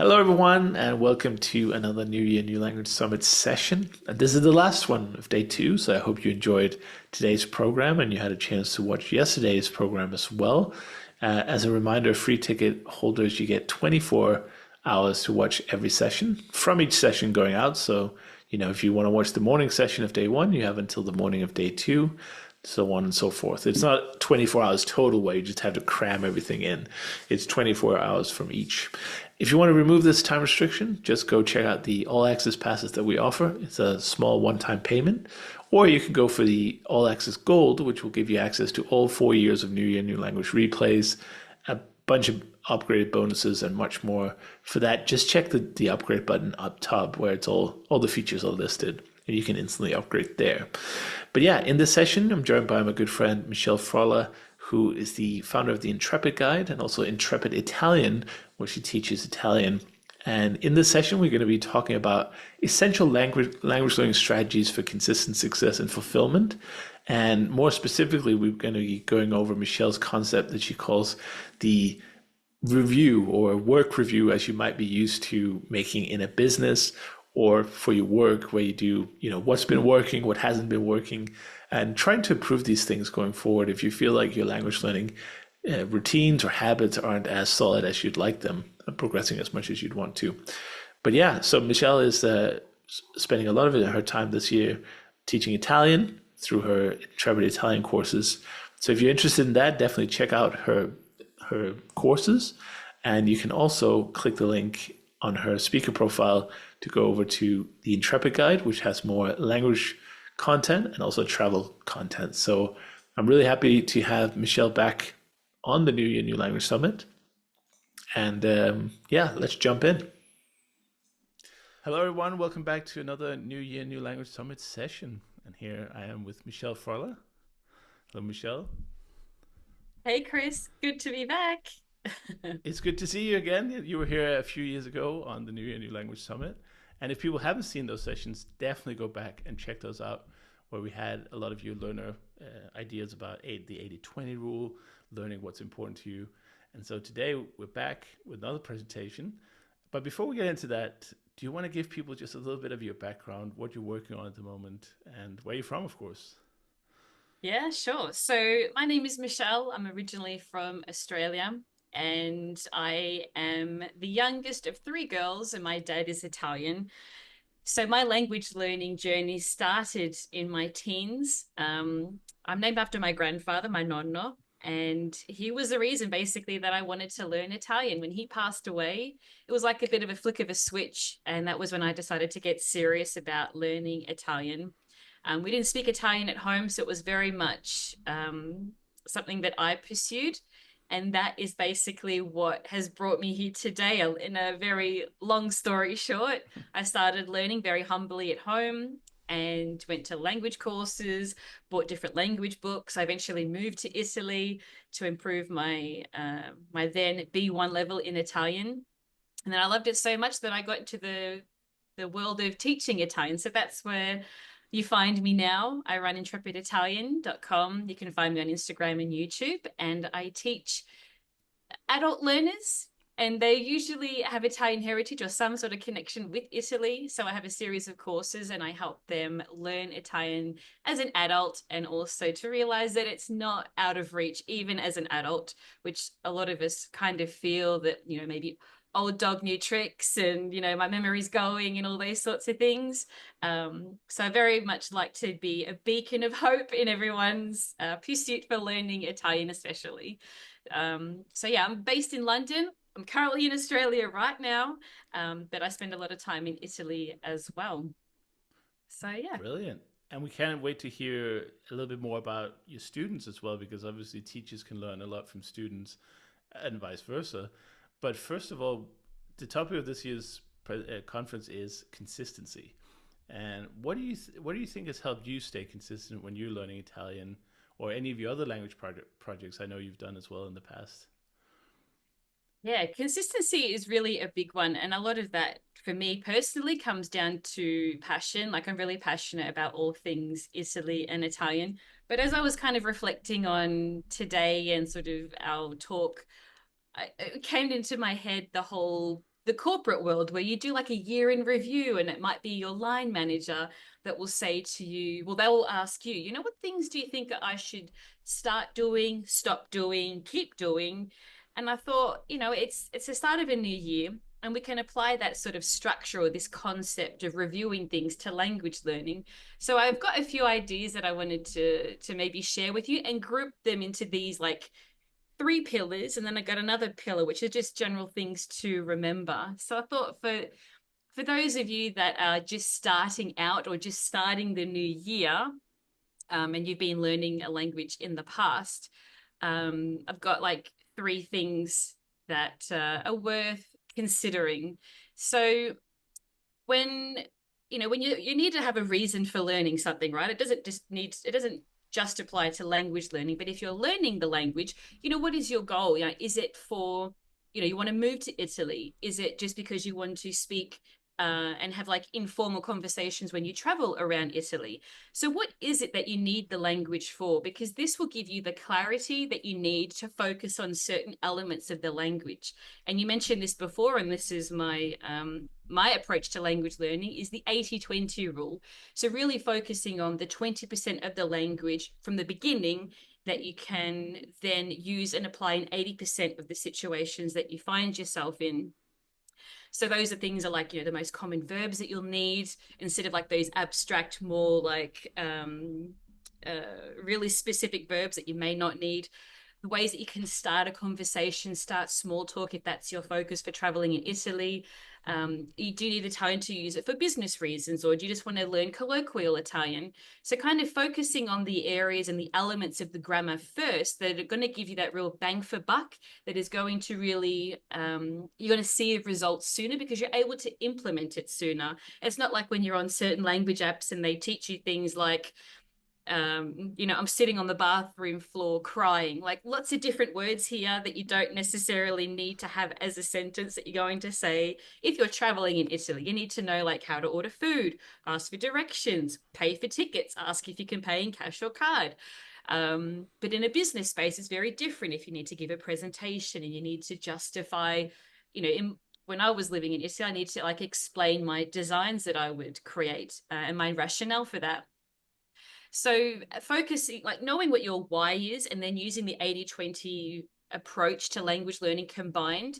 Hello, everyone, and welcome to another New Year, New Language Summit session. This is the last one of day two, so I hope you enjoyed today's program and you had a chance to watch yesterday's program as well. As a reminder, free ticket holders, you get 24 hours to watch every session from each session going out. So, if you want to watch the morning session of day one, you have until the morning of day two, so on and so forth. It's not 24 hours total where you just have to cram everything in. It's 24 hours from each. If you want to remove this time restriction, just go check out the all access passes that we offer. It's a small one-time payment. Or you can go for the all access gold, which will give you access to all 4 years of New Year, New Language replays, a bunch of upgraded bonuses and much more. For that, just check the upgrade button up top where it's all the features are listed and you can instantly upgrade there. But yeah, in this session, I'm joined by my good friend Michelle Frolla, who is the founder of the Intrepid Guide and also Intrepid Italian, where she teaches Italian. And in this session, we're going to be talking about essential language learning strategies for consistent success and fulfillment. And more specifically, we're going to be going over Michelle's concept that she calls the review or work review, as you might be used to making in a business or for your work, where you do, what's been working, what hasn't been working, and trying to improve these things going forward if you feel like your language learning routines or habits aren't as solid as you'd like them, progressing as much as you'd want to. But yeah, so Michelle is spending a lot of her time this year teaching Italian through her Intrepid Italian courses. So if you're interested in that, definitely check out her courses. And you can also click the link on her speaker profile to go over to the Intrepid Guide, which has more language content and also travel content. So I'm really happy to have Michelle back on the New Year, New Language Summit. And yeah, let's jump in. Hello, everyone. Welcome back to another New Year, New Language Summit session. And here I am with Michelle Frolla. Hello, Michelle. Hey Chris, good to be back. It's good to see you again. You were here a few years ago on the New Year, New Language Summit. And if people haven't seen those sessions, definitely go back and check those out, where we had a lot of you learner ideas about the 80-20 rule, learning what's important to you. And so today we're back with another presentation. But before we get into that, do you want to give people just a little bit of your background, what you're working on at the moment, and where you're from, of course? Yeah, sure. So my name is Michelle. I'm originally from Australia and I am the youngest of three girls, and my dad is Italian. So my language learning journey started in my teens. I'm named after my grandfather, my nonno, and he was the reason basically that I wanted to learn Italian. When he passed away, it was like a bit of a flick of a switch, and that was when I decided to get serious about learning Italian. We didn't speak Italian at home, so it was very much something that I pursued. And that is basically what has brought me here today. In a very long story short, I started learning very humbly at home and went to language courses, bought different language books. I eventually moved to Italy to improve my then B1 level in Italian. And then I loved it so much that I got into the world of teaching Italian. So that's where you find me now. I run intrepiditalian.com. You can find me on Instagram and YouTube, and I teach adult learners, and they usually have Italian heritage or some sort of connection with Italy. So I have a series of courses and I help them learn Italian as an adult, and also to realize that it's not out of reach, even as an adult, which a lot of us kind of feel that, maybe old dog new tricks and my memory's going and all those sorts of things. So I very much like to be a beacon of hope in everyone's pursuit for learning Italian, especially. So yeah, I'm based in London. I'm currently in Australia right now, but I spend a lot of time in Italy as well. So yeah. Brilliant. And we can't wait to hear a little bit more about your students as well, because obviously teachers can learn a lot from students and vice versa. But first of all, the topic of this year's conference is consistency. And what do you think has helped you stay consistent when you're learning Italian or any of your other language projects I know you've done as well in the past? Yeah, consistency is really a big one. And a lot of that for me personally comes down to passion. Like I'm really passionate about all things Italy and Italian. But as I was kind of reflecting on today and sort of our talk, it came into my head the the corporate world where you do like a year in review, and it might be your line manager that will say to you, well, they will ask you, you know, what things do you think I should start doing, stop doing, keep doing? And I thought, you know, it's the start of a new year, and we can apply that sort of structure or this concept of reviewing things to language learning. So I've got a few ideas that I wanted to maybe share with you and group them into these like three pillars, and then I got another pillar which are just general things to remember. So I thought for those of you that are just starting out or just starting the new year, and you've been learning a language in the past, I've got like three things that are worth considering. So when when you need to have a reason for learning something, right? It doesn't just apply to language learning, but if you're learning the language, what is your goal? Is it for, you want to move to Italy? Is it just because you want to speak and have like informal conversations when you travel around Italy? So what is it that you need the language for? Because this will give you the clarity that you need to focus on certain elements of the language. And you mentioned this before, and this is my approach to language learning is the 80-20 rule. So really focusing on the 20% of the language from the beginning that you can then use and apply in 80% of the situations that you find yourself in. So those are things are like, the most common verbs that you'll need instead of like those abstract, more like really specific verbs that you may not need. The ways that you can start a conversation, start small talk if that's your focus for traveling in Italy. You do need Italian to use it for business reasons, or do you just want to learn colloquial Italian? So kind of focusing on the areas and the elements of the grammar first that are going to give you that real bang for buck, that is going to really, you're going to see results sooner because you're able to implement it sooner. It's not like when you're on certain language apps and they teach you things like, I'm sitting on the bathroom floor crying, like lots of different words here that you don't necessarily need to have as a sentence that you're going to say. If you're traveling in Italy, you need to know like how to order food, ask for directions, pay for tickets, ask if you can pay in cash or card. But in a business space, it's very different. If you need to give a presentation and you need to justify, when I was living in Italy, I need to like explain my designs that I would create and my rationale for that. So focusing, like knowing what your why is and then using the 80-20 approach to language learning combined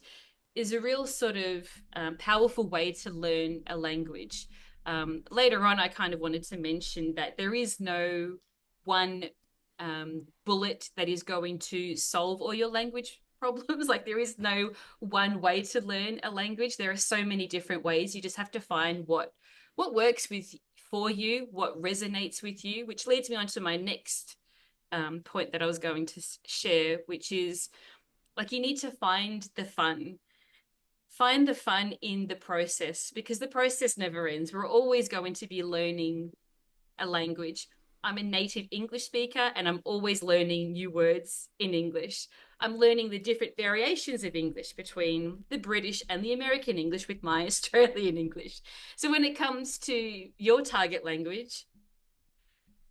is a real sort of powerful way to learn a language. Later on, I kind of wanted to mention that there is no one bullet that is going to solve all your language problems. Like there is no one way to learn a language. There are so many different ways. You just have to find what works with for you, what resonates with you, which leads me on to my next point that I was going to share, which is like you need to find the fun. Find the fun in the process because the process never ends. We're always going to be learning a language. I'm a native English speaker and I'm always learning new words in English. I'm learning the different variations of English between the British and the American English with my Australian English. So when it comes to your target language,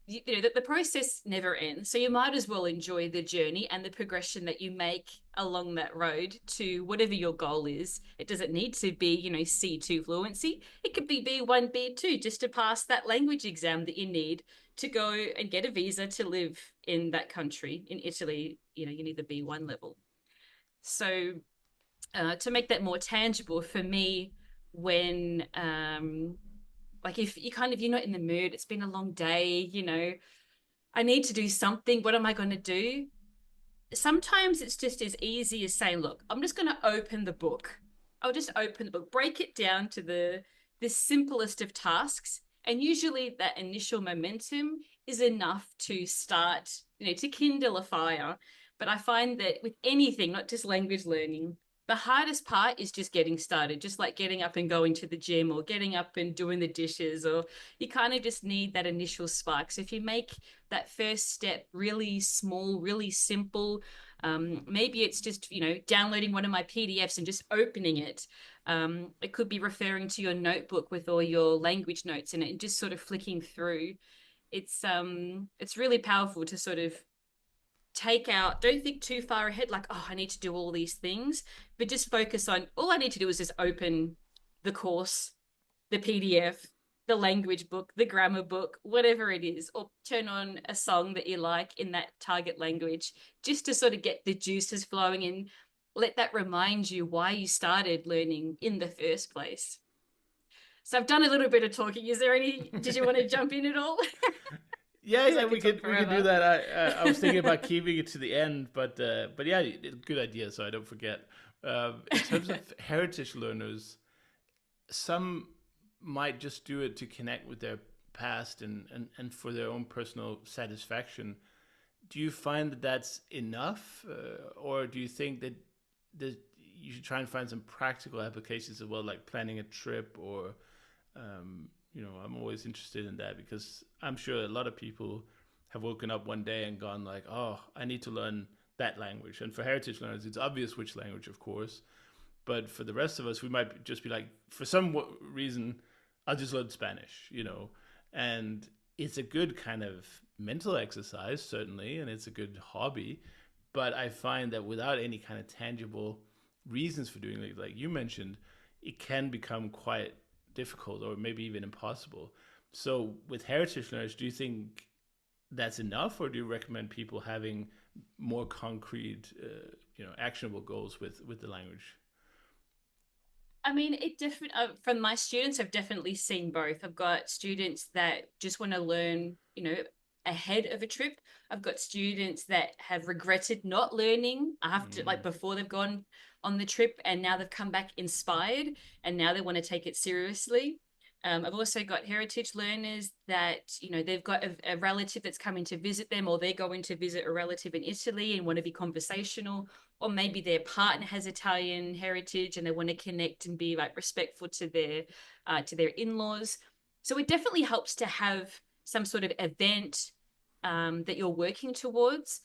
that the process never ends. So you might as well enjoy the journey and the progression that you make along that road to whatever your goal is. It doesn't need to be, C2 fluency. It could be B1, B2, just to pass that language exam that you need to go and get a visa to live in that country. In Italy, you need the B1 level. So to make that more tangible for me, when like if you're not in the mood, it's been a long day, I need to do something. What am I going to do? Sometimes it's just as easy as saying, look, I'm just going to open the book. I'll just open the book, break it down to the simplest of tasks. And usually that initial momentum is enough to start, to kindle a fire. But I find that with anything, not just language learning, the hardest part is just getting started, just like getting up and going to the gym or getting up and doing the dishes, or you kind of just need that initial spark. So if you make that first step really small, really simple, maybe it's just, downloading one of my PDFs and just opening it. It could be referring to your notebook with all your language notes in it and just sort of flicking through. It's really powerful to sort of don't think too far ahead, like, oh, I need to do all these things, but just focus on all I need to do is just open the course, the PDF, the language book, the grammar book, whatever it is, or turn on a song that you like in that target language, just to sort of get the juices flowing and let that remind you why you started learning in the first place. So I've done a little bit of talking. Is there any, did you want to jump in at all? Yeah, Because I yeah, could talk we could do forever. that. I was thinking about keeping it to the end, but yeah, good idea. So I don't forget. In terms of heritage learners, some might just do it to connect with their past and for their own personal satisfaction. Do you find that that's enough, or do you think that you should try and find some practical applications as well, like planning a trip or I'm always interested in that because I'm sure a lot of people have woken up one day and gone like, oh, I need to learn that language. And for heritage learners, it's obvious which language, of course. But for the rest of us, we might just be like, for some reason, I'll just learn Spanish. And it's a good kind of mental exercise, certainly, and it's a good hobby. But I find that without any kind of tangible reasons for doing it, like you mentioned, it can become quite difficult or maybe even impossible. So, with heritage learners, do you think that's enough, or do you recommend people having more concrete, actionable goals with the language? I mean, it definitely from my students, I've definitely seen both. I've got students that just want to learn, ahead of a trip. I've got students that have regretted not learning after, Mm. like, before they've gone on the trip, and now they've come back inspired, and now they want to take it seriously. I've also got heritage learners that, they've got a relative that's coming to visit them, or they're going to visit a relative in Italy and want to be conversational, or maybe their partner has Italian heritage and they want to connect and be like respectful to their in-laws. So it definitely helps to have some sort of event that you're working towards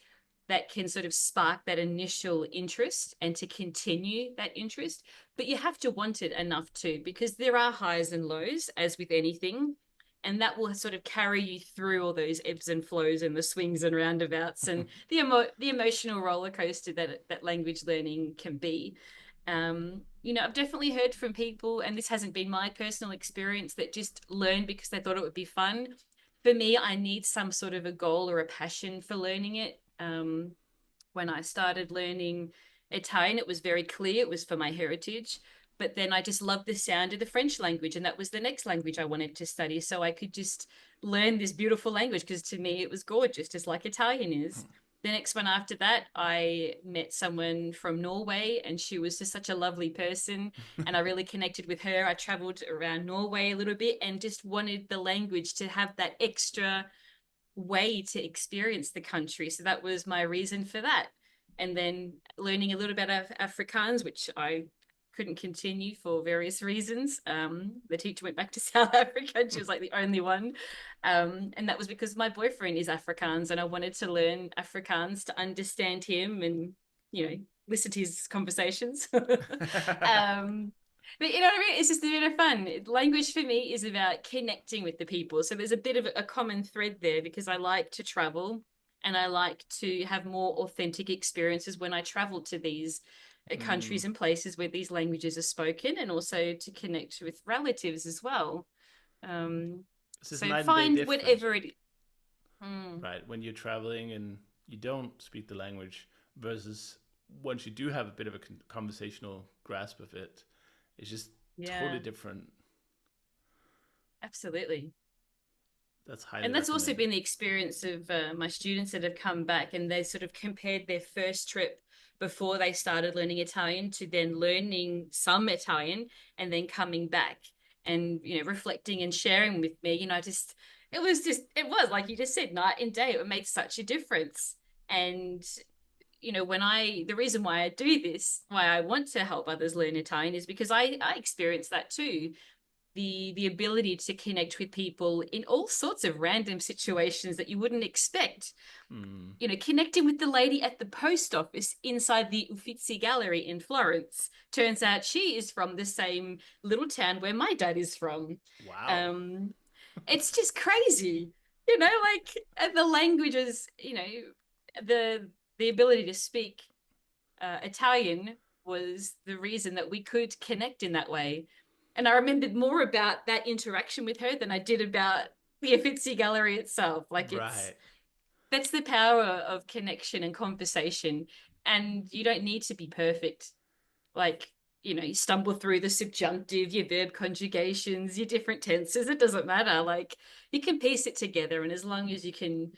that can sort of spark that initial interest and to continue that interest. But you have to want it enough too, because there are highs and lows, as with anything. And that will sort of carry you through all those ebbs and flows and the swings and roundabouts and the emotional roller coaster that language learning can be. I've definitely heard from people, and this hasn't been my personal experience, that just learn because they thought it would be fun. For me, I need some sort of a goal or a passion for learning it. When I started learning Italian, it was very clear it was for my heritage. But then I just loved the sound of the French language, and that was the next language I wanted to study. So I could just learn this beautiful language because to me it was gorgeous, just like Italian is. The next one after that, I met someone from Norway, and she was just such a lovely person. And I really connected with her. I traveled around Norway a little bit and just wanted the language to have that extra way to experience the country. So that was my reason for that. And then learning a little bit of Afrikaans, which I couldn't continue for various reasons. The teacher went back to South Africa and she was like the only one. And that was because my boyfriend is Afrikaans and I wanted to learn Afrikaans to understand him and, listen to his conversations. But you know what I mean? It's just a bit of fun. Language for me is about connecting with the people. So there's a bit of a common thread there because I like to travel and I like to have more authentic experiences when I travel to these Mm. countries and places where these languages are spoken, and also to connect with relatives as well. Um, This is so night and day find difference, whatever it. Mm, right? When you're traveling and you don't speak the language versus once you do have a bit of a conversational grasp of it, it's just totally yeah, different. absolutely. That's highly And that's also recommended. been the experience of my students that have come back, and they sort of compared their first trip before they started learning Italian to then learning some Italian and then coming back and, reflecting and sharing with me. It was like you just said, night and day. It made such a difference. And, the reason why I do this, why I want to help others learn Italian is because I experienced that too, the ability to connect with people in all sorts of random situations that you wouldn't expect. Mm. Connecting with the lady at the post office inside the Uffizi Gallery in Florence. Turns out she is from the same little town where my dad is from. Wow. Um, it's just crazy, like the languages, the the ability to speak Italian was the reason that we could connect in that way. And I remembered more about that interaction with her than I did about the Uffizi Gallery itself. Like it's Right. that's the power of connection and conversation. And you don't need to be perfect. Like, you stumble through the subjunctive, your verb conjugations, your different tenses. It doesn't matter. Like you can piece it together. And as long as you can,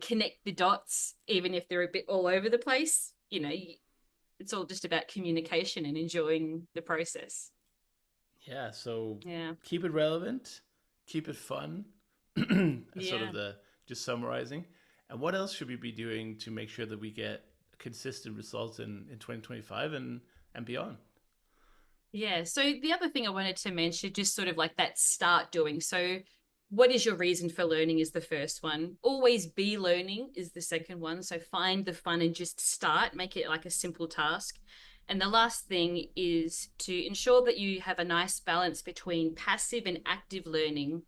connect the dots, even if they're a bit all over the place, it's all just about communication and enjoying the process. Yeah, so Yeah. keep it relevant, keep it fun. As sort of Yeah. the just summarizing. And what else should we be doing to make sure that we get consistent results in 2025 and beyond? Yeah. So the other thing I wanted to mention, just sort of like that start doing. So, what is your reason for learning is the first one. Always be learning is the second one. So, find the fun and just start, make it like a simple task. And the last thing is to ensure that you have a nice balance between passive and active learning.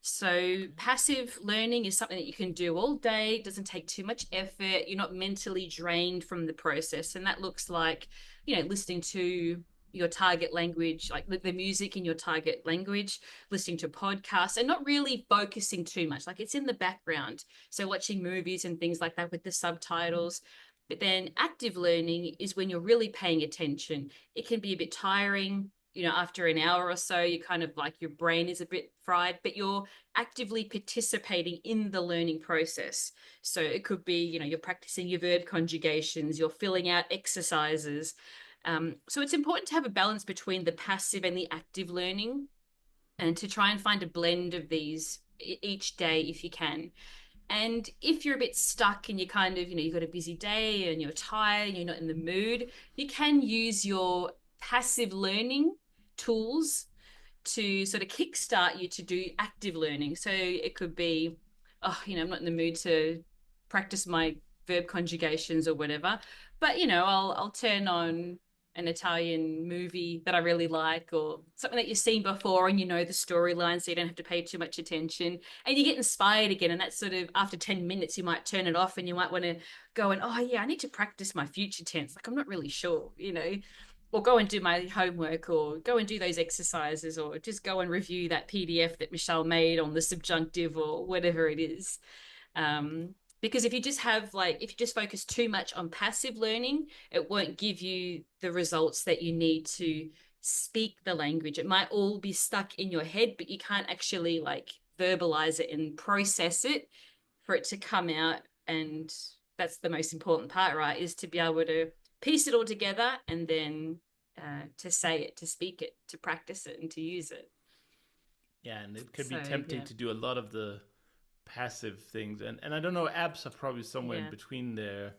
So, passive learning is something that you can do all day, it doesn't take too much effort, you're not mentally drained from the process. And that looks like, listening to your target language, like the music in your target language, listening to podcasts, and not really focusing too much. Like it's in the background. So, watching movies and things like that with the subtitles. But then active learning is when you're really paying attention. It can be a bit tiring. After an hour or so, you kind of like your brain is a bit fried, but you're actively participating in the learning process. So it could be, you're practicing your verb conjugations, you're filling out exercises. So it's important to have a balance between the passive and the active learning and to try and find a blend of these each day if you can. And if you're a bit stuck and you kind of, you've got a busy day and you're tired and you're not in the mood, you can use your passive learning tools to sort of kickstart you to do active learning. So it could be, oh, I'm not in the mood to practice my verb conjugations or whatever, but I'll turn on an Italian movie that I really like or something that you've seen before and you know the storyline so you don't have to pay too much attention and you get inspired again and that's sort of after 10 minutes you might turn it off and you might want to go and oh yeah I need to practice my future tense like I'm not really sure or go and do my homework or go and do those exercises or just go and review that PDF that Michelle made on the subjunctive or whatever it is. Because if you just focus too much on passive learning, it won't give you the results that you need to speak the language. It might all be stuck in your head, but you can't actually like verbalize it and process it for it to come out. And that's the most important part, right? Is to be able to piece it all together and then to say it, to speak it, to practice it, and to use it. Yeah, and it could be So tempting yeah, to do a lot of the passive things. And I don't know, apps are probably somewhere in yeah, between there.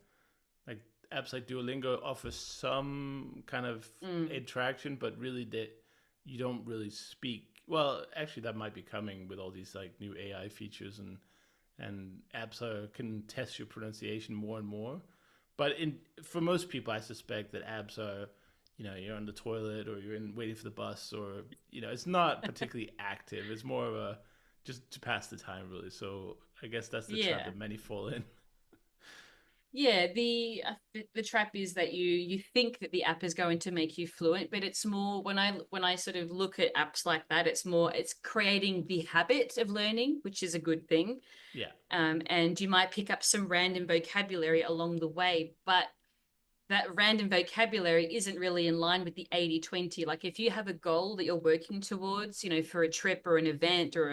Like apps like Duolingo offer some kind of mm, interaction, but really that you don't really speak. Well, actually, that might be coming with all these like new AI features and apps can test your pronunciation more and more. But for most people, I suspect that apps are, you're on the toilet or you're waiting for the bus or it's not particularly active. It's more of a just to pass the time really. So I guess that's the trap yeah. that many fall in. Yeah, the trap is that you think that the app is going to make you fluent, but it's more when I sort of look at apps like that, it's creating the habit of learning, which is a good thing. Yeah, And you might pick up some random vocabulary along the way, but that random vocabulary isn't really in line with the 80/20. Like if you have a goal that you're working towards, for a trip or an event or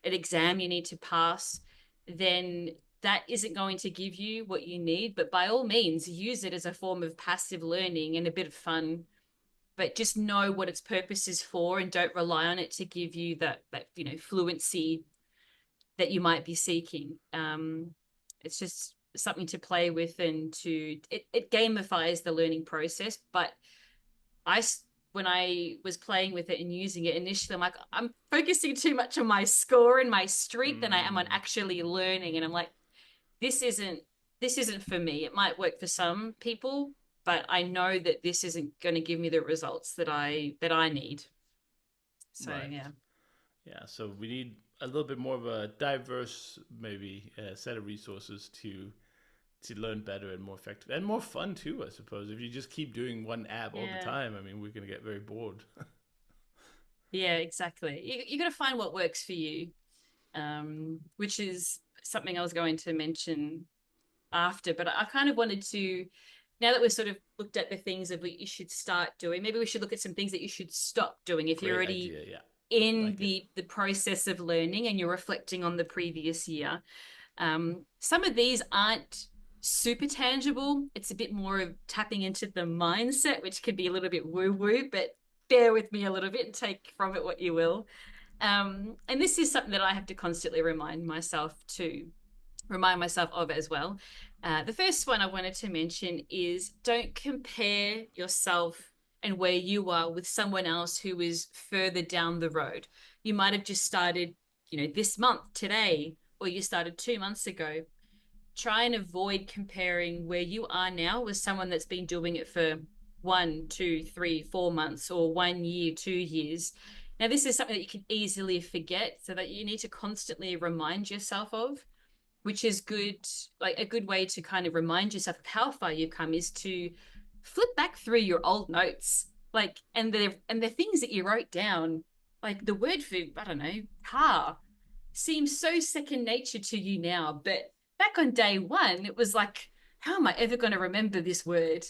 an exam you need to pass, then that isn't going to give you what you need. But by all means, use it as a form of passive learning and a bit of fun. But just know what its purpose is for and don't rely on it to give you that fluency that you might be seeking. It's just something to play with and it gamifies the learning process. But I, when I was playing with it and using it initially, I'm like, I'm focusing too much on my score and my streak than I am on mm, actually learning. And I'm like, this isn't this isn't for me. It might work for some people, but I know that this isn't going to give me the results that I need. So right. yeah. Yeah, so we need a little bit more of a diverse, maybe set of resources to to learn better and more effective and more fun too. I suppose if you just keep doing one app all the Yeah. time, I mean, we're gonna get very bored. Yeah, exactly. You got to find what works for you, which is something I was going to mention after, but I kind of wanted to, now that we've sort of looked at the things that you should start doing, maybe we should look at some things that you should stop doing if you're Great already idea. Yeah, in like it. the process of learning and you're reflecting on the previous year. Some of these aren't super tangible. It's a bit more of tapping into the mindset, which can be a little bit woo woo, but bear with me a little bit and take from it what you will. And this is something that I have to constantly remind myself of as well. The first one I wanted to mention is don't compare yourself and where you are with someone else who is further down the road. You might have just started, this month, today, or you started 2 months ago. Try and avoid comparing where you are now with someone that's been doing it for 1, 2, 3, 4 months or 1 year, 2 years. Now, this is something that you can easily forget, so that you need to constantly remind yourself of, which is good. Like a good way to kind of remind yourself of how far you've come is to flip back through your old notes, like, and the things that you wrote down, like the word for, I don't know, car, seems so second nature to you now, but back on day one it was like, how am I ever going to remember this word?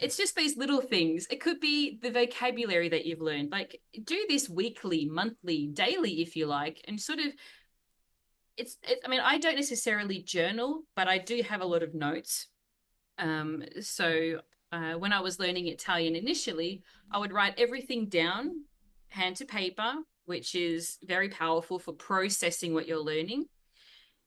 It's just these little things. It could be the vocabulary that you've learned. Like, do this weekly, monthly, daily, if you like, and sort of, I mean, I don't necessarily journal, but I do have a lot of notes. So when I was learning Italian initially, I would write everything down, hand to paper, which is very powerful for processing what you're learning.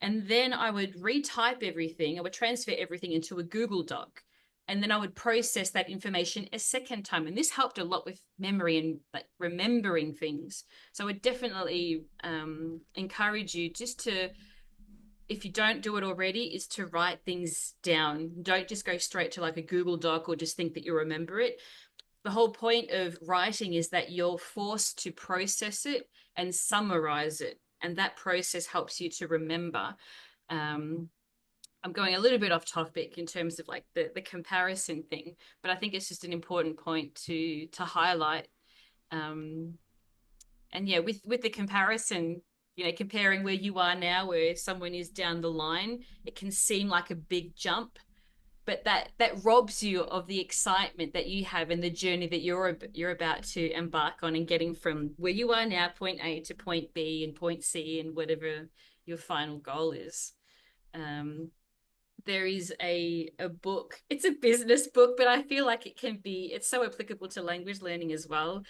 And then I would retype everything. I would transfer everything into a Google Doc. And then I would process that information a second time. And this helped a lot with memory and like remembering things. So I would definitely encourage you just to, if you don't do it already, is to write things down. Don't just go straight to like a Google Doc or just think that you remember it. The whole point of writing is that you're forced to process it and summarize it. And that process helps you to remember. Um, I'm going a little bit off topic in terms of like the comparison thing, but I think it's just an important point to highlight. Um, and yeah, with the comparison, comparing where you are now, where someone is down the line, it can seem like a big jump, but that robs you of the excitement that you have in the journey that you're about to embark on, and getting from where you are now, point A, to point B and point C, and whatever your final goal is. Um, there is a book. It's a business book, but I feel like it's so applicable to language learning as well,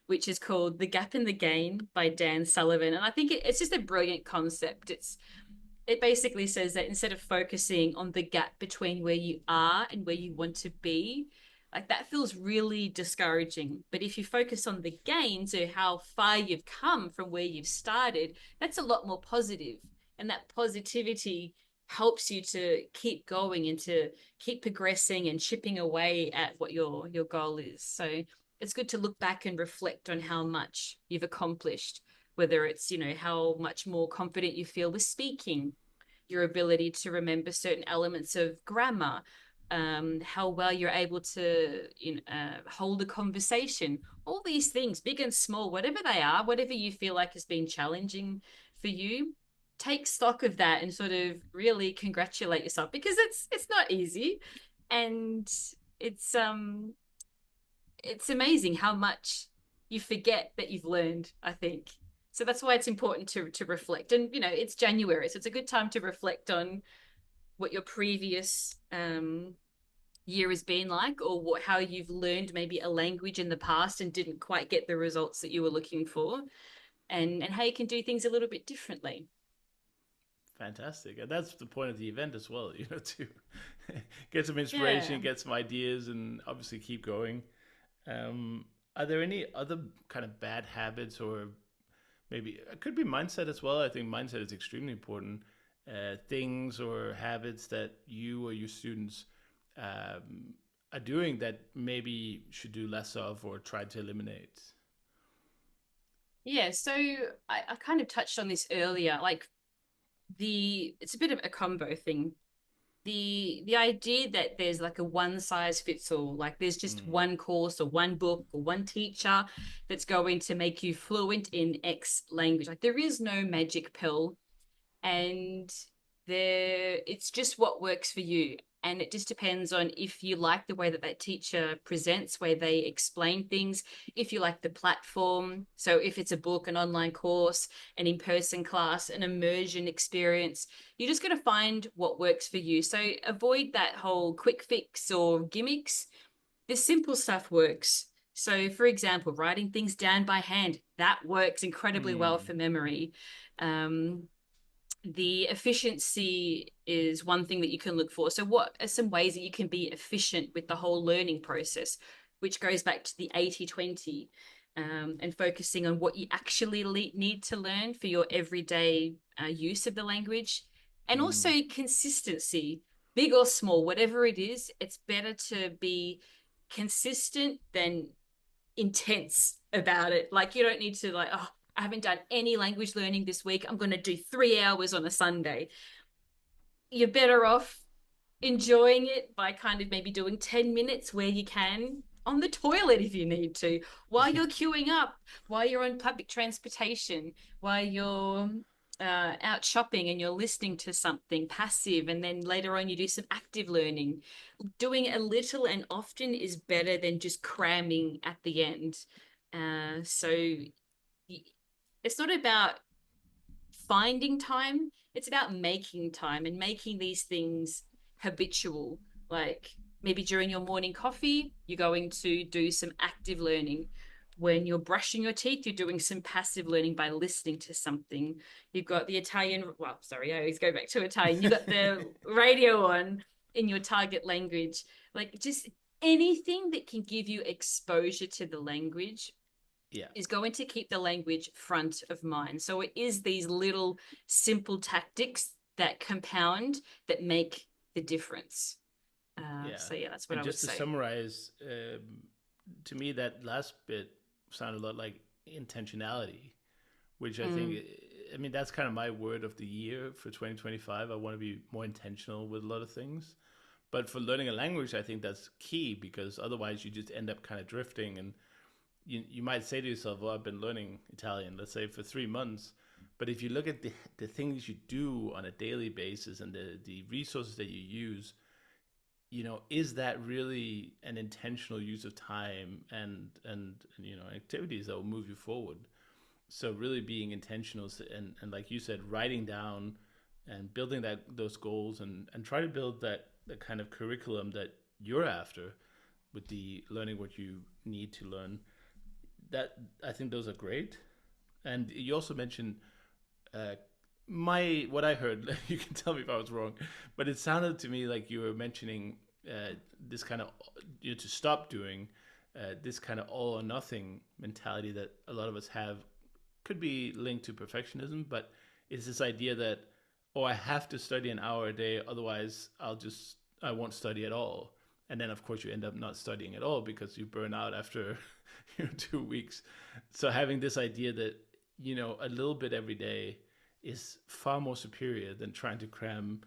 which is called The Gap and the Gain by Dan Sullivan. And I think it's just a brilliant concept. It basically says that instead of focusing on the gap between where you are and where you want to be, like that feels really discouraging. But if you focus on the gain, so how far you've come from where you've started, that's a lot more positive. And that positivity helps you to keep going and to keep progressing and chipping away at what your goal is. So it's good to look back and reflect on how much you've accomplished, whether it's, how much more confident you feel with speaking, your ability to remember certain elements of grammar, how well you're able to hold a conversation, all these things, big and small, whatever they are, whatever you feel like has been challenging for you, take stock of that and sort of really congratulate yourself, because it's not easy, and it's um it's amazing how much you forget that you've learned, I think. So that's why it's important to reflect. And it's January, so it's a good time to reflect on what your previous year has been like, or how you've learned maybe a language in the past and didn't quite get the results that you were looking for, and how you can do things a little bit differently. Fantastic. And that's the point of the event as well, to get some inspiration, Yeah. get some ideas, and obviously keep going. Um, are there any other kind of bad habits, or maybe it could be mindset as well? I think mindset is extremely important. Things or habits that you or your students um, are doing that maybe should do less of or try to eliminate. Yeah, so I kind of touched on this earlier. Like, it's a bit of a combo thing. the idea that there's like a one size fits all, like there's just Mm, one course or one book or one teacher that's going to make you fluent in X language. Like there is no magic pill, and there it's just what works for you, and it just depends on if you like the way that that teacher presents, where they explain things, if you like the platform. So if it's a book, an online course, an in-person class, an immersion experience, you're just going to find what works for you. So avoid that whole quick fix or gimmicks. The simple stuff works. So for example, writing things down by hand, that works incredibly well mm, for memory. um, the efficiency is one thing that you can look for. So, what are some ways that you can be efficient with the whole learning process, which goes back to the 80/20, and focusing on what you actually need to learn for your everyday use of the language? And also mm. consistency, big or small, whatever it is, it's better to be consistent than intense about it. Like you don't need to like, oh, I haven't done any language learning this week. I'm going to do 3 hours on a Sunday. You're better off enjoying it by kind of maybe doing 10 minutes where you can, on the toilet if you need to, while Yeah, you're queuing up, while you're on public transportation, while you're out shopping and you're listening to something passive, and then later on you do some active learning. Doing a little and often is better than just cramming at the end. So it's not about finding time, it's about making time and making these things habitual. Like maybe during your morning coffee, you're going to do some active learning. When you're brushing your teeth, you're doing some passive learning by listening to something. You've got the Italian, well, sorry, I always go back to Italian. You've got the radio on in your target language. Like just anything that can give you exposure to the language yeah, is going to keep the language front of mind. So it is these little simple tactics that compound that make the difference. yeah. So yeah, that's what And I would just to say. summarize, to me, that last bit sounded a lot like intentionality, which I think, Mm, I mean, that's kind of my word of the year for 2025. I want to be more intentional with a lot of things. But for learning a language, I think that's key because otherwise you just end up kind of drifting. And you might say to yourself, well, I've been learning Italian, let's say for 3 months. But if you look at the things you do on a daily basis and the resources that you use, is that really an intentional use of time and activities that will move you forward? So really being intentional and like you said, writing down and building those goals and try to build that the kind of curriculum that you're after with the learning what you need to learn. That I think those are great. And you also mentioned uh, my what I heard. You can tell me if I was wrong, but it sounded to me like you were mentioning this kind of to stop doing this kind of all or nothing mentality that a lot of us have. Could be linked to perfectionism, but it's this idea that, oh, I have to study an hour a day, otherwise I won't study at all. And then of course you end up not studying at all because you burn out after 2 weeks. So having this idea that a little bit every day is far more superior than trying to cram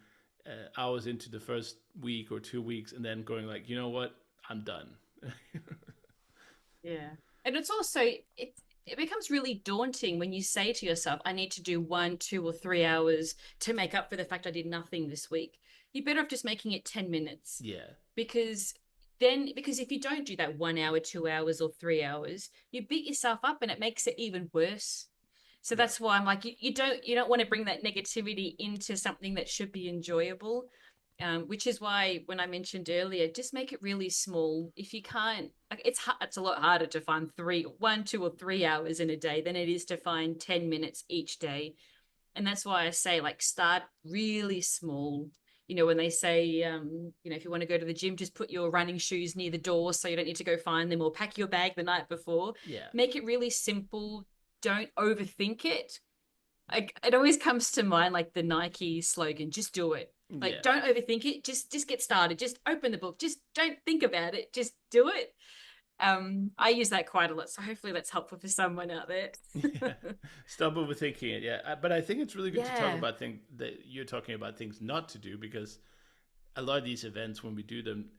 hours into the first week or 2 weeks and then going like, you know what, I'm done. yeah. And it's also it becomes really daunting when you say to yourself, I need to do 1, 2, or 3 hours to make up for the fact I did nothing this week. You're better off just making it 10 minutes, Yeah, because because if you don't do that 1 hour, 2 hours, or 3 hours, you beat yourself up and it makes it even worse. So yeah, that's why I'm like, you don't want to bring that negativity into something that should be enjoyable. Which is why when I mentioned earlier, just make it really small. If you can't, like, it's a lot harder to find 1, 2, or 3 hours in a day than it is to find 10 minutes each day. And that's why I say, like, start really small. When they say, if you want to go to the gym, just put your running shoes near the door so you don't need to go find them, or pack your bag the night before. yeah, Make it really simple. Don't overthink it. It always comes to mind like the Nike slogan, just do it. Like, yeah. don't overthink it. Just get started. Just open the book. Just don't think about it. Just do it. I use that quite a lot. So hopefully that's helpful for someone out there. Yeah. Stop overthinking it. Yeah, but I think it's really good to talk Yeah. about things that you're talking about things not to do because a lot of these events, when we do them,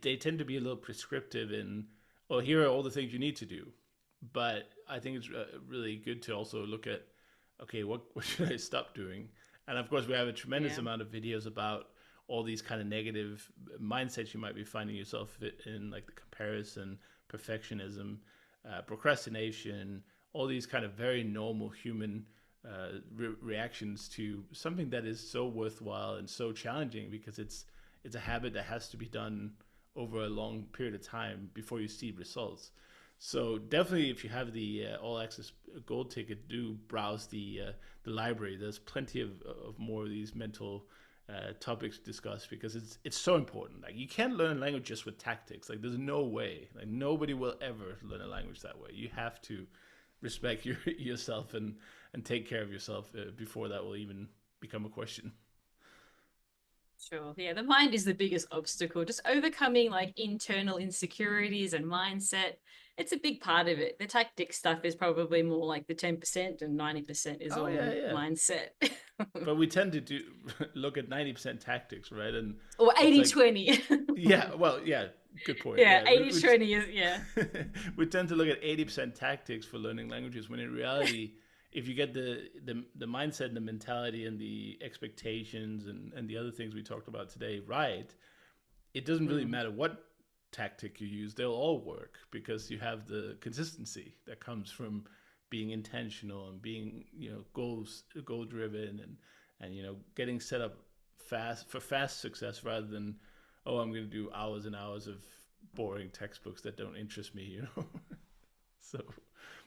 they tend to be a little prescriptive in, oh, here are all the things you need to do. But I think it's really good to also look at, okay, what should I stop doing? And of course, we have a tremendous Yeah. amount of videos about all these kind of negative mindsets you might be finding yourself in, like the comparison, perfectionism, procrastination, all these kind of very normal human reactions to something that is so worthwhile and so challenging, because it's a habit that has to be done over a long period of time before you see results. So definitely, if you have the all access gold ticket, do browse the library. There's plenty of more of these mental topics discussed, because it's so important. Like, you can't learn a language just with tactics. Like, there's no way. Like, nobody will ever learn a language that way. You have to respect yourself and take care of yourself before that will even become a question. Sure. Yeah, the mind is the biggest obstacle. Just overcoming like internal insecurities and mindset. It's a big part of it. The tactic stuff is probably more like the 10% and 90% is Oh yeah, all yeah. mindset. But we tend to do look at 90% tactics, right? And Or it's eighty like, twenty. yeah, well, yeah, good point. Yeah, Yeah, 80-20 is, yeah. we tend to look at 80% tactics for learning languages, when in reality, if you get the mindset and the mentality and the expectations and the other things we talked about today right, it doesn't really Mm. matter what tactic you use, they'll all work, because you have the consistency that comes from being intentional and being, goal driven, and getting set up fast for fast success, rather than, oh, I'm going to do hours and hours of boring textbooks that don't interest me. So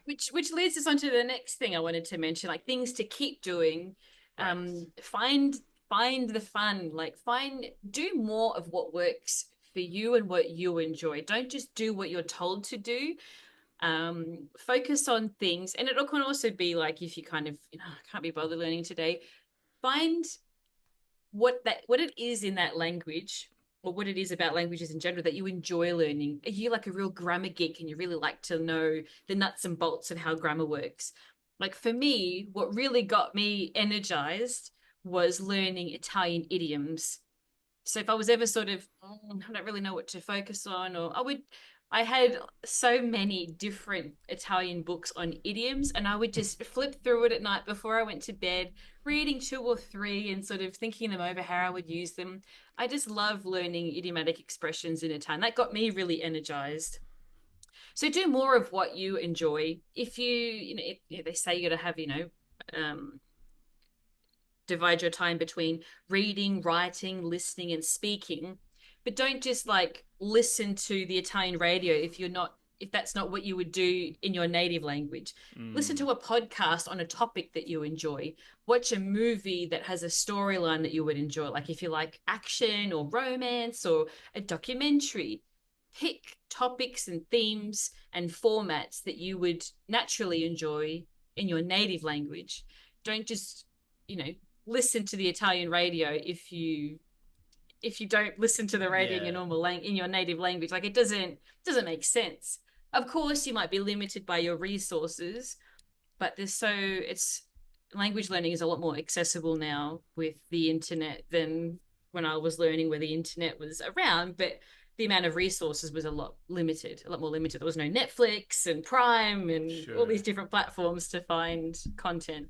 Which leads us on to the next thing I wanted to mention, like things to keep doing. right. Find the fun, like do more of what works for you and what you enjoy. Don't just do what you're told to do. Focus on things, and it can also be like, if you kind of, I can't be bothered learning today, find what it is in that language, or what it is about languages in general that you enjoy learning. Are you like a real grammar geek and you really like to know the nuts and bolts of how grammar works? Like for me, what really got me energized was learning Italian idioms. So if I was ever sort of, I don't really know what to focus on, or I had so many different Italian books on idioms, and I would just flip through it at night before I went to bed, reading two or three and sort of thinking them over, how I would use them. I just love learning idiomatic expressions in Italian. That got me really energized. So do more of what you enjoy. If they say you got to have, um, divide your time between reading, writing, listening, and speaking. But don't just like listen to the Italian radio if that's not what you would do in your native language. Listen Mm, to a podcast on a topic that you enjoy. Watch a movie that has a storyline that you would enjoy. Like if you like action or romance or a documentary, pick topics and themes and formats that you would naturally enjoy in your native language. Don't just, you know, listen to the Italian radio if you don't listen to the radio in your yeah. in your native language. Like it doesn't make sense. Of course, you might be limited by your resources, but it's language learning is a lot more accessible now with the internet than when I was learning, where the internet was around, but the amount of resources was a lot more limited. There was no Netflix and Prime and all Sure. these different platforms to find content.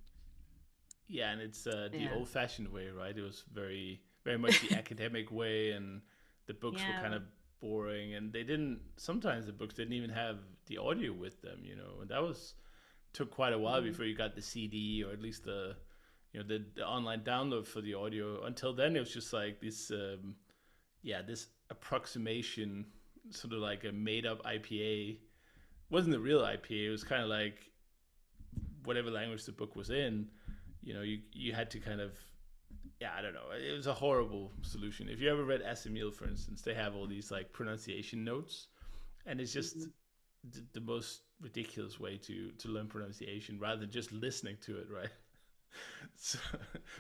Yeah, and it's the Yeah. old-fashioned way, right? It was very much the academic way, and the books were kind Yeah. of boring, and they didn't. Sometimes the books didn't even have the audio with them, and that was took quite a while Mm. before you got the CD, or at least the online download for the audio. Until then, it was just like this, this approximation, sort of like a made-up IPA. It wasn't the real IPA. It was kind of like whatever language the book was in. You had to kind of, yeah, I don't know. It was a horrible solution. If you ever read Asimil, for instance, they have all these like pronunciation notes, and it's just Mhm. the most ridiculous way to learn pronunciation, rather than just listening to it, right? So,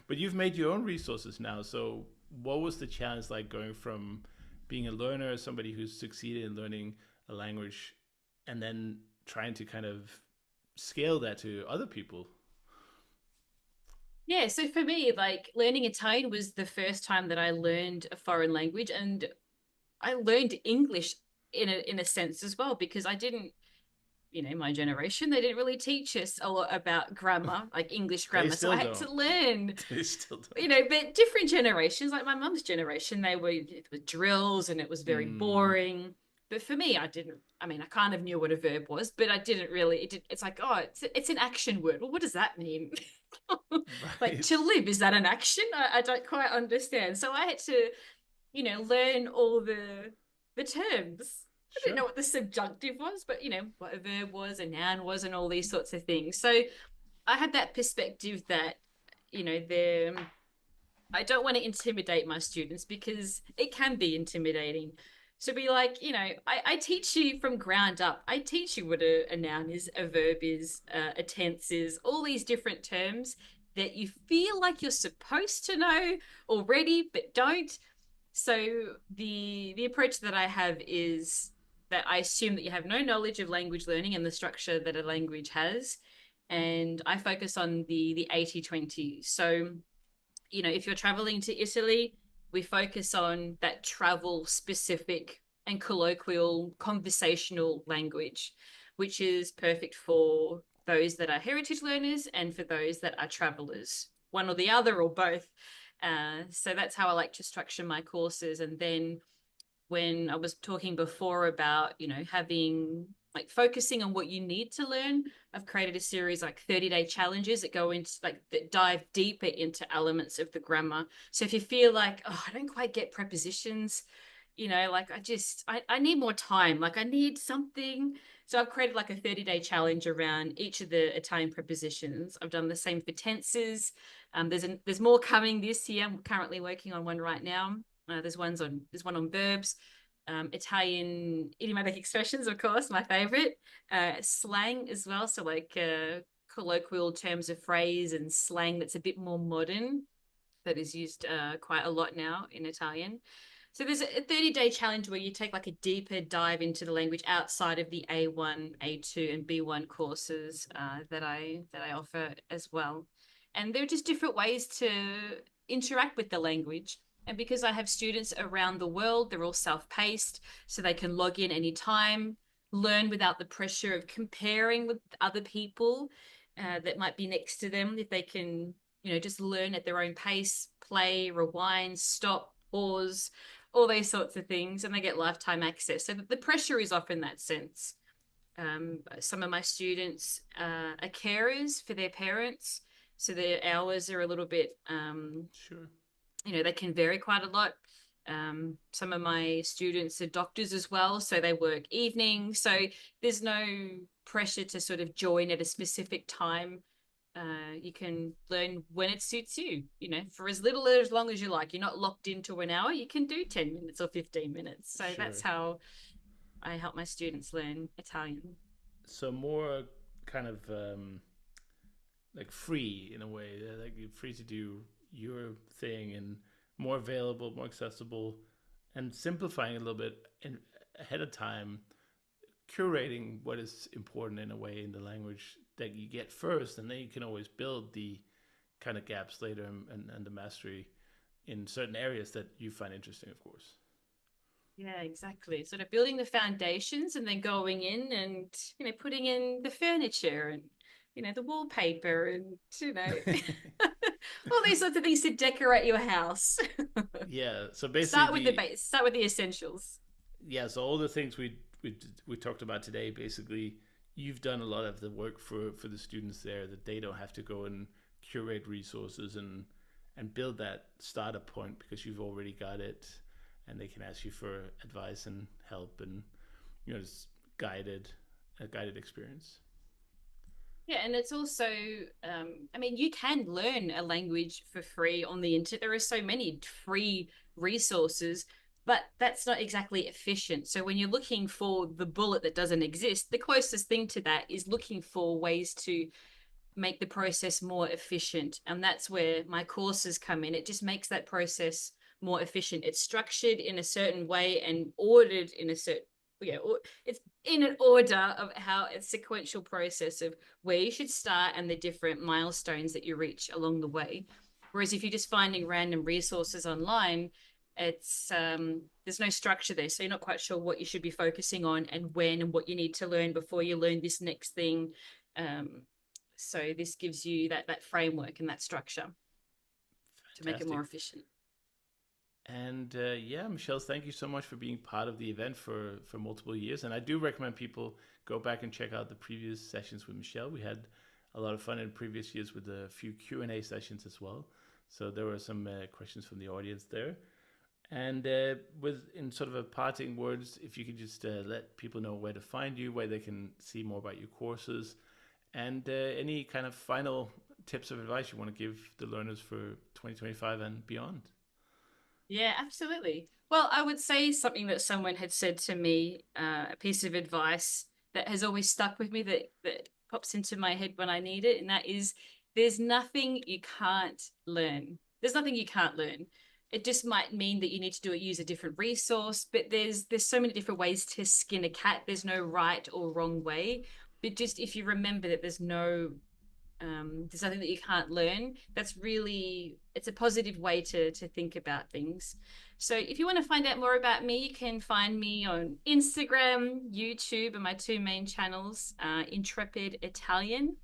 but you've made your own resources now. So what was the challenge like, going from being a learner, somebody who's succeeded in learning a language, and then trying to kind of scale that to other people? Yeah, so for me, like learning Italian was the first time that I learned a foreign language, and I learned English in a sense as well because I didn't, my generation, they didn't really teach us a lot about grammar, like English They grammar. So I still had to don't. learn, They still don't. but different generations, like my mum's generation, it was drills and it was very Mm, boring. But for me, I didn't. I mean, I kind of knew what a verb was, but I didn't really. It's like, oh, it's an action word. Well, what does that mean? Like right. to live, is that an action? I don't quite understand. So I had to, learn all the terms. I didn't Sure. know what the subjunctive was, but what a verb was, a noun was, and all these sorts of things. So I had that perspective that, the I don't want to intimidate my students because it can be intimidating. So be like, I teach you from ground up. I teach you what a noun is, a verb is, a tense is, all these different terms that you feel like you're supposed to know already, but don't. So the approach that I have is that I assume that you have no knowledge of language learning and the structure that a language has. And I focus on the 80-20. So if you're traveling to Italy, we focus on that travel specific and colloquial conversational language, which is perfect for those that are heritage learners and for those that are travelers, one or the other or both. So that's how I like to structure my courses. And then when I was talking before about, having like focusing on what you need to learn, I've created a series like 30-day challenges that go into like that dive deeper into elements of the grammar. So if you feel like, oh, I don't quite get prepositions, like I need more time, like I need something. So I've created like a 30-day challenge around each of the Italian prepositions. I've done the same for tenses. There's more coming this year. I'm currently working on one right now. There's one on verbs, Italian idiomatic expressions, of course, my favorite. Slang as well, so like colloquial terms of phrase and slang that's a bit more modern that is used quite a lot now in Italian. So there's a 30-day challenge where you take like a deeper dive into the language outside of the A1, A2, and B1 courses that I offer as well. And there are just different ways to interact with the language. And because I have students around the world, they're all self-paced, so they can log in anytime, learn without the pressure of comparing with other people that might be next to them. If they can, just learn at their own pace, play, rewind, stop, pause, all those sorts of things, and they get lifetime access. So the pressure is off in that sense. Some of my students are carers for their parents, so their hours are a little bit, Sure. they can vary quite a lot. Some of my students are doctors as well, so they work evenings. So there's no pressure to sort of join at a specific time. You can learn when it suits you, for as little or as long as you like. You're not locked into an hour. You can do 10 minutes or 15 minutes. So that's Sure. how I help my students learn Italian. So more kind of like free in a way, like you're free to do your thing and more available, more accessible, and simplifying a little bit ahead of time, curating what is important in a way in the language that you get first, and then you can always build the kind of gaps later and the mastery in certain areas that you find interesting, of course. Yeah, exactly. Sort of building the foundations and then going in and, putting in the furniture and, the wallpaper and, all these sorts of things to decorate your house. Yeah. So basically, Start with the base, start with the essentials. so all the things we talked about today, basically, you've done a lot of the work for the students there that they don't have to go and curate resources and build that startup point because you've already got it, and they can ask you for advice and help and just a guided experience. Yeah, and it's also, I mean, you can learn a language for free on the internet. There are so many free resources, but that's not exactly efficient. So when you're looking for the bullet that doesn't exist, the closest thing to that is looking for ways to make the process more efficient. And that's where my courses come in. It just makes that process more efficient. It's structured in a certain way and ordered in a certain it's in an order of how a sequential process of where you should start and the different milestones that you reach along the way. Whereas if you're just finding random resources online, it's there's no structure there, so you're not quite sure what you should be focusing on and when and what you need to learn before you learn this next thing. Um, so this gives you that framework and that structure to make it more Fantastic. efficient. And yeah, Michelle, thank you so much for being part of the event for multiple years. And I do recommend people go back and check out the previous sessions with Michelle. We had a lot of fun in previous years with a few Q&A sessions as well. So there were some questions from the audience there. And with in sort of a parting words, if you could just let people know where to find you, where they can see more about your courses, and any kind of final tips of advice you want to give the learners for 2025 and beyond. Yeah, absolutely. Well, I would say something that someone had said to me, a piece of advice that has always stuck with me that pops into my head when I need it, and that is there's nothing you can't learn. There's nothing you can't learn. It just might mean that you need to use a different resource, but there's so many different ways to skin a cat. There's no right or wrong way. But just if you remember that there's nothing that you can't learn, that's really, it's a positive way to think about things. So if you want to find out more about me, you can find me on Instagram, YouTube, and my two main channels, Intrepid Italian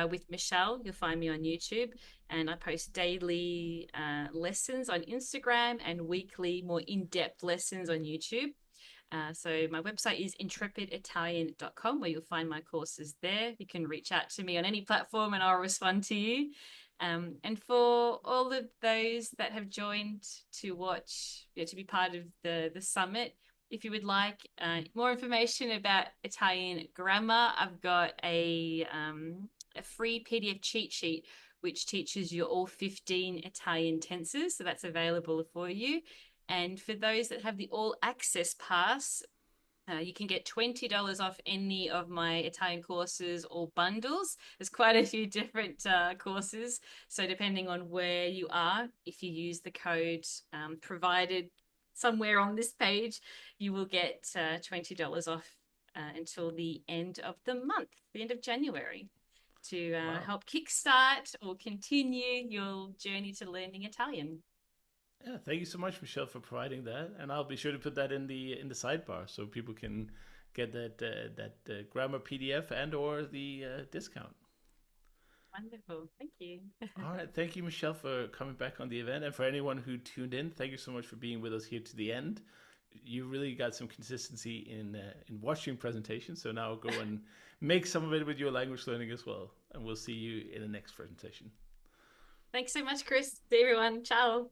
with Michelle. You'll find me on YouTube, and I post daily lessons on Instagram and weekly more in-depth lessons on YouTube. So my website is intrepiditalian.com, where you'll find my courses there. You can reach out to me on any platform and I'll respond to you. And for all of those that have joined to watch, to be part of the summit, if you would like more information about Italian grammar, I've got a free PDF cheat sheet which teaches you all 15 Italian tenses. So that's available for you. And for those that have the all access pass, you can get $20 off any of my Italian courses or bundles. There's quite a few different courses. So, depending on where you are, if you use the code provided somewhere on this page, you will get $20 off until the end of the month, the end of January, to Wow. help kickstart or continue your journey to learning Italian. Yeah, thank you so much, Michelle, for providing that, and I'll be sure to put that in the sidebar so people can get that grammar PDF and or the discount. Wonderful. Thank you. All right, thank you, Michelle, for coming back on the event, and for anyone who tuned in, thank you so much for being with us here to the end. You really got some consistency in watching presentations, so now go and make some of it with your language learning as well, and we'll see you in the next presentation. Thanks so much, Chris. See everyone. Ciao.